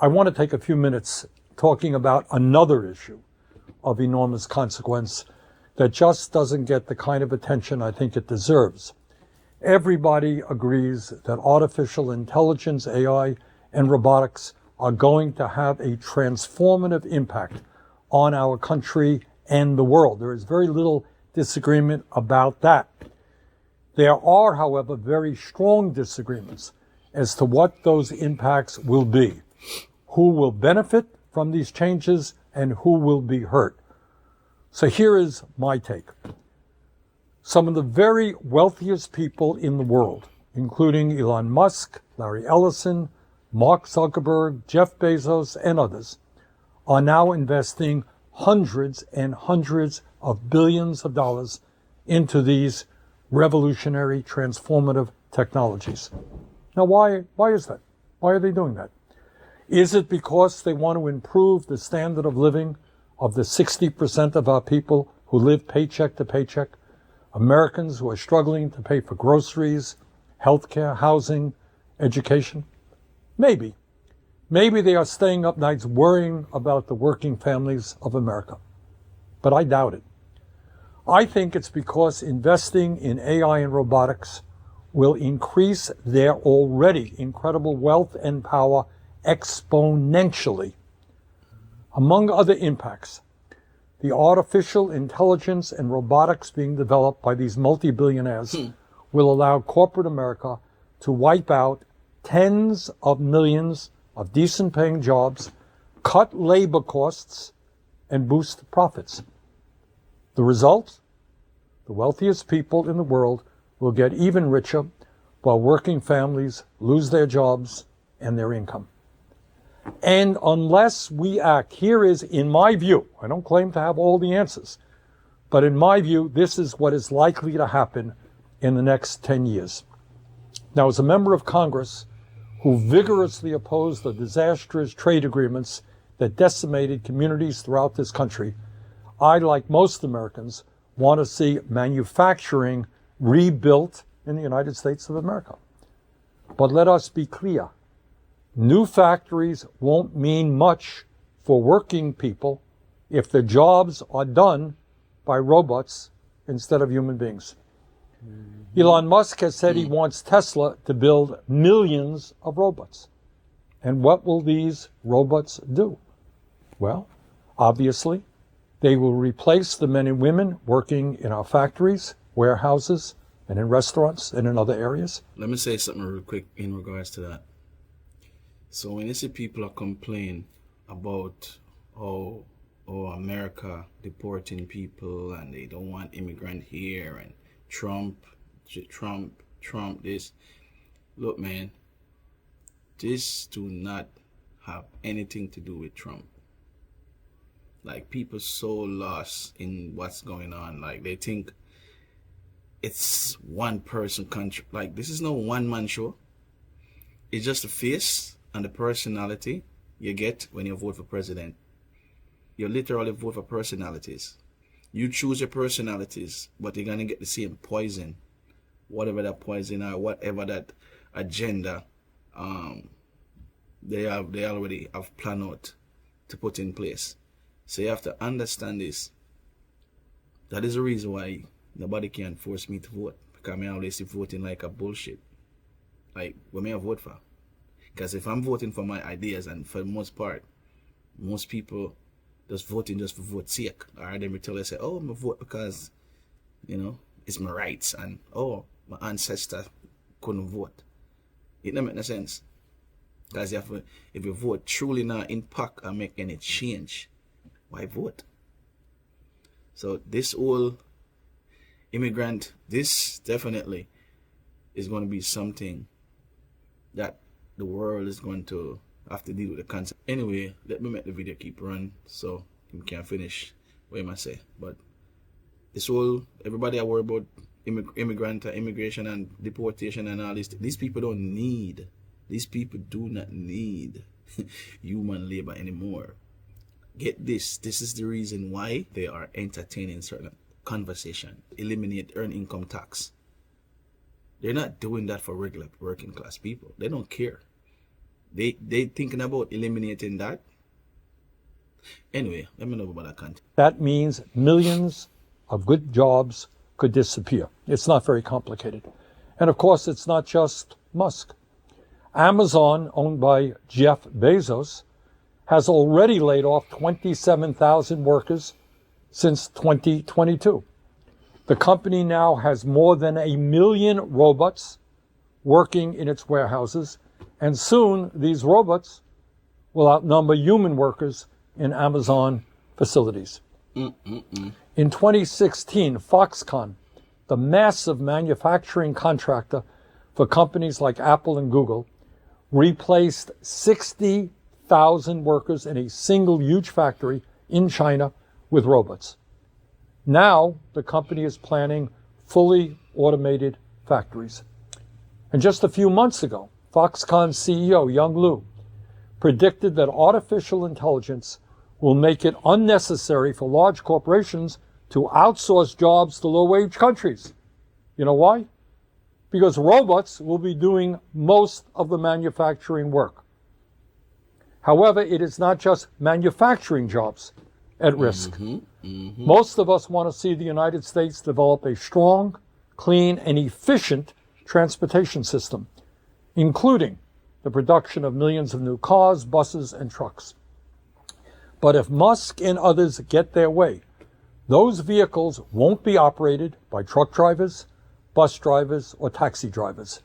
I want to take a few minutes talking about another issue of enormous consequence that just doesn't get the kind of attention I think it deserves. Everybody agrees that artificial intelligence, AI, and robotics are going to have a transformative impact on our country and the world. There is very little disagreement about that. There are, however, very strong disagreements as to what those impacts will be, who will benefit from these changes and who will be hurt. So here is my take. Some of the very wealthiest people in the world, including Elon Musk, Larry Ellison, Mark Zuckerberg, Jeff Bezos, and others, are now investing hundreds and hundreds of billions of dollars into these revolutionary, transformative technologies. Now, why is that? Why are they doing that? Is it because they want to improve the standard of living of the 60% of our people who live paycheck to paycheck? Americans who are struggling to pay for groceries, healthcare, housing, education? Maybe. Maybe they are staying up nights worrying about the working families of America. But I doubt it. I think it's because investing in AI and robotics will increase their already incredible wealth and power exponentially. Among other impacts, the artificial intelligence and robotics being developed by these multi-billionaires will allow corporate America to wipe out tens of millions of decent paying jobs, cut labor costs, and boost profits. The result? The wealthiest people in the world will get even richer while working families lose their jobs and their income. And unless we act, here is, in my view, I don't claim to have all the answers, but in my view, this is what is likely to happen in the next 10 years. Now, as a member of Congress who vigorously opposed the disastrous trade agreements that decimated communities throughout this country, I, like most Americans, want to see manufacturing rebuilt in the United States of America. But let us be clear. New factories won't mean much for working people if the jobs are done by robots instead of human beings. Elon Musk has said he wants Tesla to build millions of robots. And what will these robots do? Well, obviously, they will replace the men and women working in our factories, warehouses, and in restaurants and in other areas. Let me say something real quick in regards to that. So when you see people are complaining about America deporting people and they don't want immigrant here and Trump this, look, man, this do not have anything to do with Trump. Like, people so lost in what's going on. Like, they think it's one person country. Like, this is no one man show. It's just a face and the personality you get when you vote for president. You literally vote for personalities. You choose your personalities, but you're gonna get the same poison, whatever that poison or whatever that agenda they already have planned out to put in place. So you have to understand this. That is the reason why nobody can force me to vote, because I always see voting like a bullshit. Like, what may I vote for? Because if I'm voting for my ideas, and for the most part, most people just voting just for vote's sake, or they tell you, say, oh, I'm going to vote because, it's my rights, and oh, my ancestor couldn't vote. It doesn't make no sense. Because if you vote truly not impact or make any change, why vote? So this whole immigrant, this definitely is going to be something that the world is going to have to deal with the concept. Anyway, let me make the video keep running so we can finish what I say. But this whole, everybody are worried about immigrant, immigration and deportation and all this. These people do not need human labor anymore. Get this. This is the reason why they are entertaining certain conversation. Eliminate earned income tax. They're not doing that for regular working class people. They don't care. They thinking about eliminating that. Anyway, let me know about that content. That means millions of good jobs could disappear. It's not very complicated. And of course, it's not just Musk. Amazon, owned by Jeff Bezos, has already laid off 27,000 workers since 2022. The company now has more than 1 million robots working in its warehouses, and soon these robots will outnumber human workers in Amazon facilities. In 2016, Foxconn, the massive manufacturing contractor for companies like Apple and Google, replaced 60,000 workers in a single huge factory in China with robots. Now, the company is planning fully automated factories. And just a few months ago, Foxconn CEO Young Liu predicted that artificial intelligence will make it unnecessary for large corporations to outsource jobs to low-wage countries. You know why? Because robots will be doing most of the manufacturing work. However, it is not just manufacturing jobs at risk. Most of us want to see the United States develop a strong, clean, and efficient transportation system, including the production of millions of new cars, buses, and trucks. But if Musk and others get their way, those vehicles won't be operated by truck drivers, bus drivers, or taxi drivers.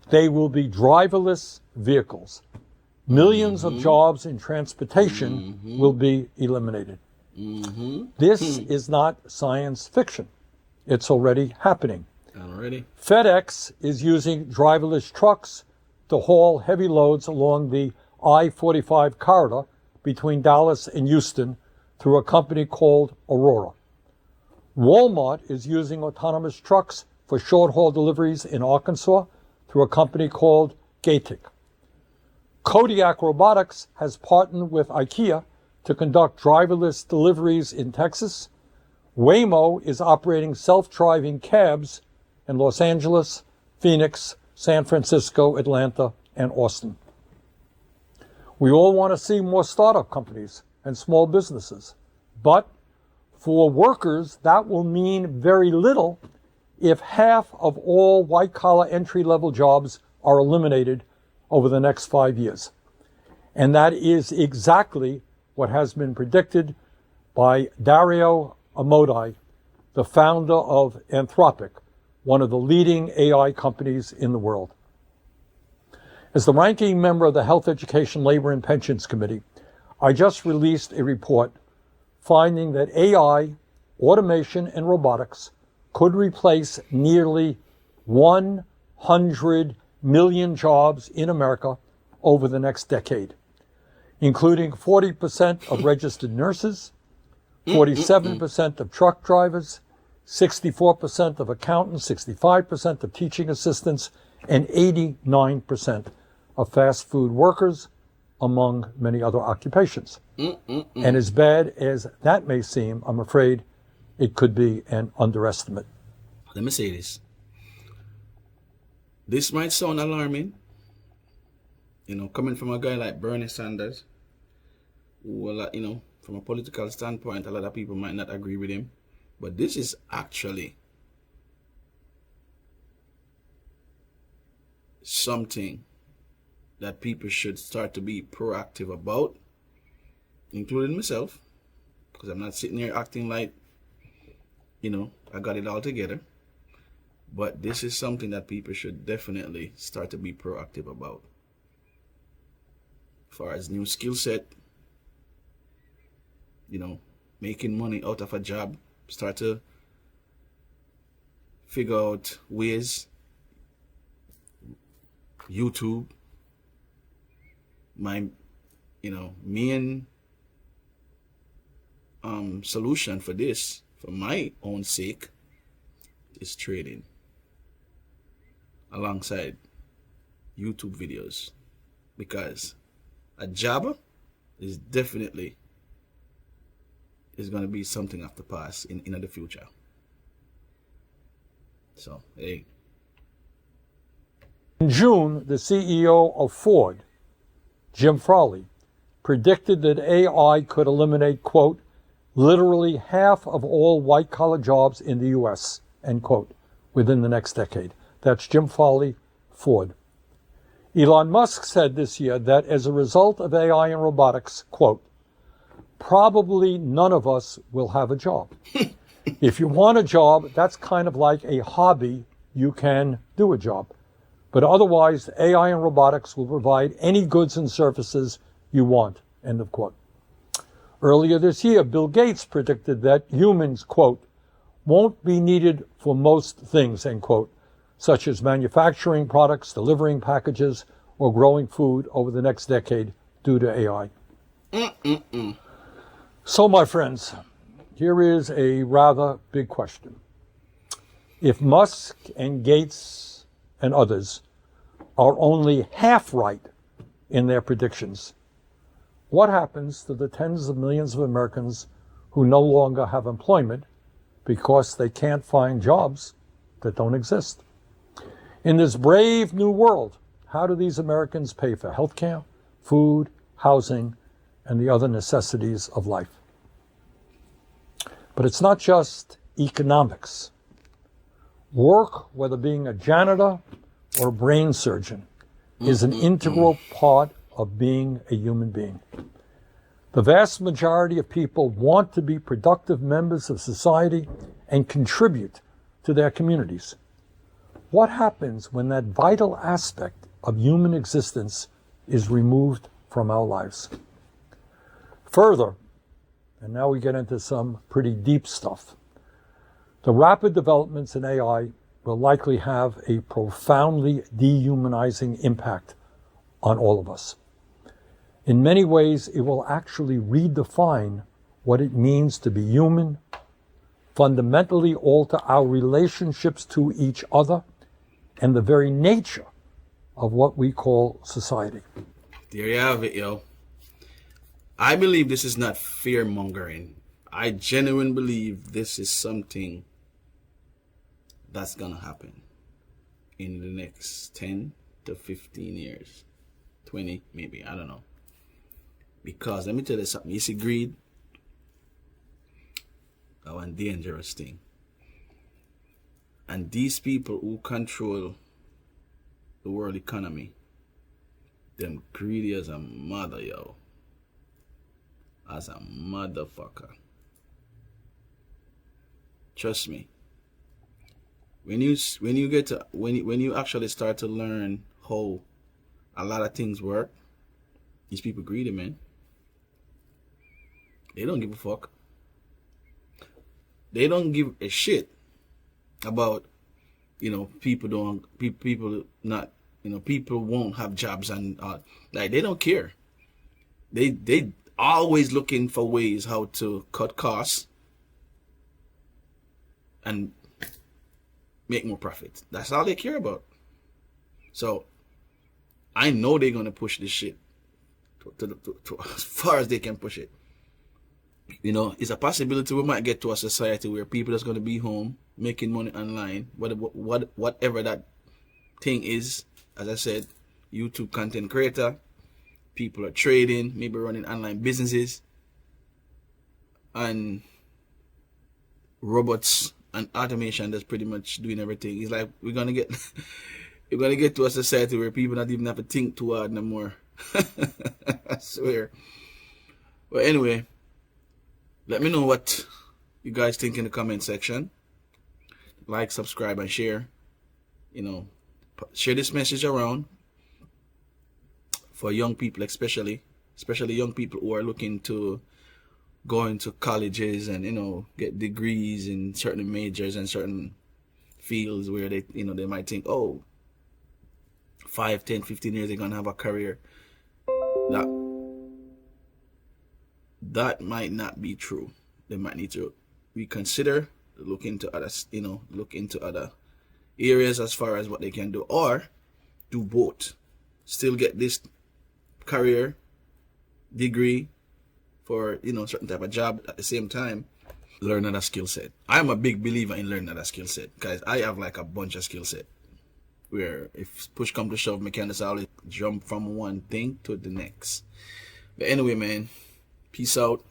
They will be driverless vehicles. Millions of jobs in transportation will be eliminated. This is not science fiction. It's already happening. Already? FedEx is using driverless trucks to haul heavy loads along the I-45 corridor between Dallas and Houston through a company called Aurora. Walmart is using autonomous trucks for short-haul deliveries in Arkansas through a company called Gatik. Kodiak Robotics has partnered with IKEA to conduct driverless deliveries in Texas. Waymo is operating self-driving cabs in Los Angeles, Phoenix, San Francisco, Atlanta, and Austin. We all want to see more startup companies and small businesses, but for workers, that will mean very little if half of all white-collar entry-level jobs are eliminated over the next 5 years. And that is exactly what has been predicted by Dario Amodei, the founder of Anthropic, one of the leading AI companies in the world. As the ranking member of the Health, Education, Labor, and Pensions Committee, I just released a report finding that AI, automation, and robotics could replace nearly 100 million jobs in America over the next decade, including 40% of registered nurses, 47% of truck drivers, 64% of accountants, 65% of teaching assistants, and 89% of fast food workers, among many other occupations. And as bad as that may seem, I'm afraid it could be an underestimate. Let me say this. This might sound alarming, coming from a guy like Bernie Sanders, who, from a political standpoint, a lot of people might not agree with him. But this is actually something that people should start to be proactive about, including myself, because I'm not sitting here acting like, I got it all together. But this is something that people should definitely start to be proactive about. As far as new skill set, making money out of a job, start to figure out ways. YouTube, my main solution for this, for my own sake, is trading alongside YouTube videos, because a job is definitely going to be something of the past in the future. So, hey. In June, the CEO of Ford Jim Farley, predicted that AI could eliminate, quote, literally half of all white-collar jobs in the U.S., end quote, within the next decade. That's Jim Farley, Ford. Elon Musk said this year that as a result of AI and robotics, quote, probably none of us will have a job. If you want a job, that's kind of like a hobby. You can do a job. But otherwise, AI and robotics will provide any goods and services you want, end of quote. Earlier this year, Bill Gates predicted that humans, quote, won't be needed for most things, end quote, such as manufacturing products, delivering packages, or growing food over the next decade due to AI. So, my friends, here is a rather big question. If Musk and Gates and others are only half right in their predictions, what happens to the tens of millions of Americans who no longer have employment because they can't find jobs that don't exist? In this brave new world, how do these Americans pay for health care, food, housing, and the other necessities of life? But it's not just economics. Work, whether being a janitor or a brain surgeon, is an integral part of being a human being. The vast majority of people want to be productive members of society and contribute to their communities. What happens when that vital aspect of human existence is removed from our lives? Further, and now we get into some pretty deep stuff, the rapid developments in AI will likely have a profoundly dehumanizing impact on all of us. In many ways, it will actually redefine what it means to be human, fundamentally alter our relationships to each other, and the very nature of what we call society. There you have it, yo. I believe this is not fear-mongering. I genuinely believe this is something that's going to happen in the next 10 to 15 years. 20, maybe, I don't know. Because let me tell you something. You see, greed, that's one dangerous thing. And these people who control the world economy, them greedy as a mother, yo. As a motherfucker. Trust me. When you actually start to learn how a lot of things work, these people greedy, man. They don't give a fuck. They don't give a shit about, people won't have jobs and like they don't care. They always looking for ways how to cut costs and make more profit. That's all they care about. So I know they're gonna push this shit to as far as they can push it. It's a possibility we might get to a society where people are gonna be home making money online, whatever that thing is. As I said, YouTube content creator, people are trading, maybe running online businesses, and robots and automation that's pretty much doing everything. It's like we're gonna get to a society where people not even have to think too hard no more. I swear. But anyway, let me know what you guys think in the comment section. Like, subscribe, and share. Share this message around for young people, especially young people who are looking to go into colleges and get degrees in certain majors and certain fields where they they might think, 5, 10, 15 years they're gonna have a career. That might not be true. They might need to reconsider, look into other areas as far as what they can do, or do both. Still get this career degree for certain type of job, at the same time learn another skill set. I'm a big believer in learning another skill set because I have like a bunch of skill set. where if push come to shove, me can just always jump from one thing to the next. But anyway, man, peace out.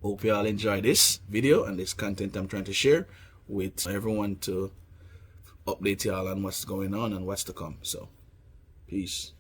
Hope you all enjoy this video and this content I'm trying to share with everyone to update y'all on what's going on and what's to come. So, peace.